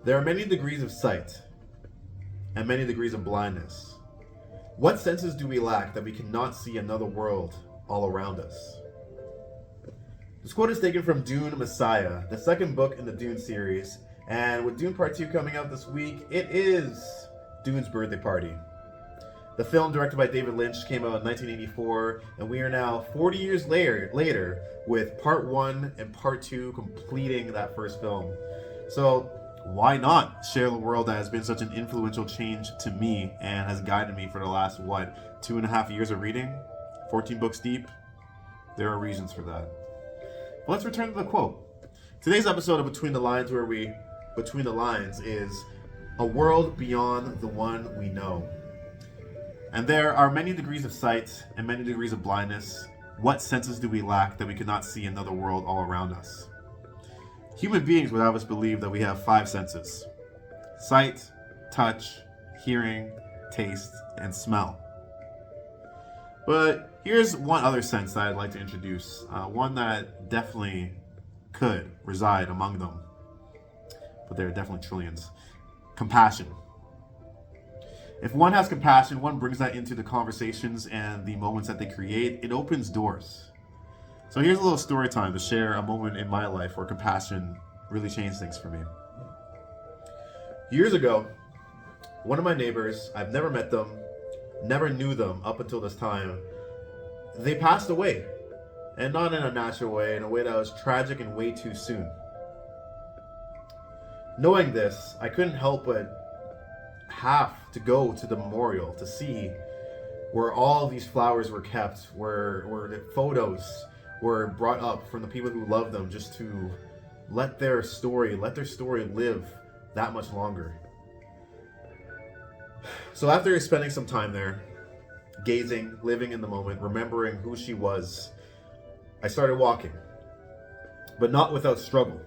There are many degrees of sight and many degrees of blindness. What senses do we lack that we cannot see another world all around us? This quote is taken from Dune Messiah, the second book in the Dune series, and with Dune Part 2 coming out this week, it is Dune's birthday party. The film, directed by David Lynch, came out in 1984, and we are now 40 years later with Part 1 and Part 2 completing that first film. So why not share the world that has been such an influential change to me and has guided me for the last, 2.5 years of reading? 14 books deep? There are reasons for that. But let's return to the quote. Today's episode of Between the Lines, Between the Lines is a world beyond the one we know. And there are many degrees of sight and many degrees of blindness. What senses do we lack that we cannot see another world all around us? Human beings would have us believe that we have 5 senses: sight, touch, hearing, taste, and smell. But here's one other sense that I'd like to introduce, one that definitely could reside among them, but there are definitely trillions. Compassion. If one has compassion, one brings that into the conversations and the moments that they create, it opens doors. So here's a little story time to share a moment in my life where compassion really changed things for me. Years ago, one of my neighbors, I've never met them, never knew them up until this time, they passed away. And not in a natural way, in a way that was tragic and way too soon. Knowing this, I couldn't help but have to go to the memorial to see where all of these flowers were kept, where the photos were brought up from the people who loved them, just to let their story live that much longer. So after spending some time there, gazing, living in the moment, remembering who she was, I started walking, but not without struggle.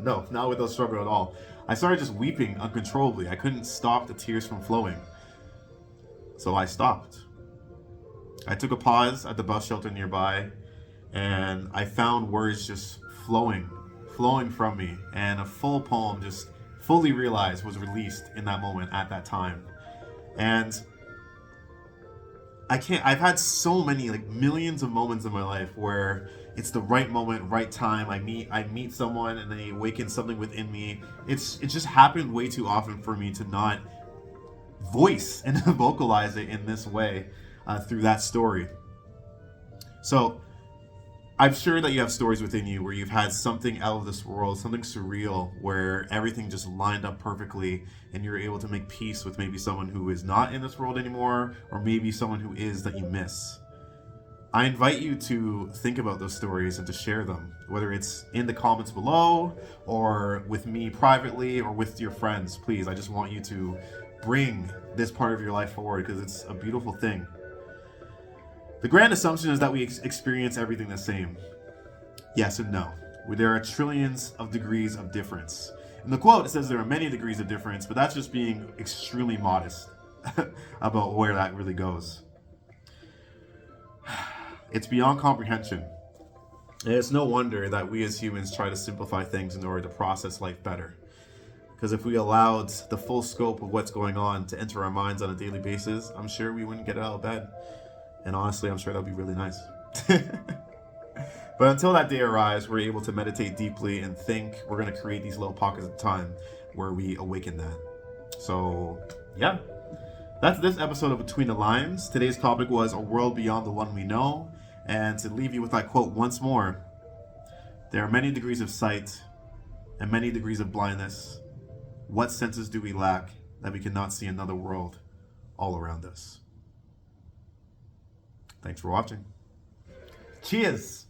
No, not without struggle at all. I started just weeping uncontrollably. I couldn't stop the tears from flowing. So I stopped. I took a pause at the bus shelter nearby, and I found words just flowing from me, and a full poem just fully realized was released in that moment at that time. And I've had so many, millions of moments in my life where it's the right moment, right time. I meet someone and they awaken something within me. It just happened way too often for me to not voice and vocalize it in this way through that story. So I'm sure that you have stories within you where you've had something out of this world, something surreal, where everything just lined up perfectly and you're able to make peace with maybe someone who is not in this world anymore, or maybe someone who is that you miss. I invite you to think about those stories and to share them, whether it's in the comments below or with me privately or with your friends. Please, I just want you to bring this part of your life forward because it's a beautiful thing. The grand assumption is that we experience everything the same. Yes and no. There are trillions of degrees of difference. In the quote, it says there are many degrees of difference, but that's just being extremely modest about where that really goes. It's beyond comprehension. And it's no wonder that we as humans try to simplify things in order to process life better. Because if we allowed the full scope of what's going on to enter our minds on a daily basis, I'm sure we wouldn't get out of bed. And honestly, I'm sure that'd be really nice. But until that day arrives, we're able to meditate deeply and think. We're going to create these little pockets of time where we awaken that. So, yeah. That's this episode of Between the Lines. Today's topic was a world beyond the one we know. And to leave you with that quote once more, there are many degrees of sight and many degrees of blindness. What senses do we lack that we cannot see another world all around us? Thanks for watching. Cheers!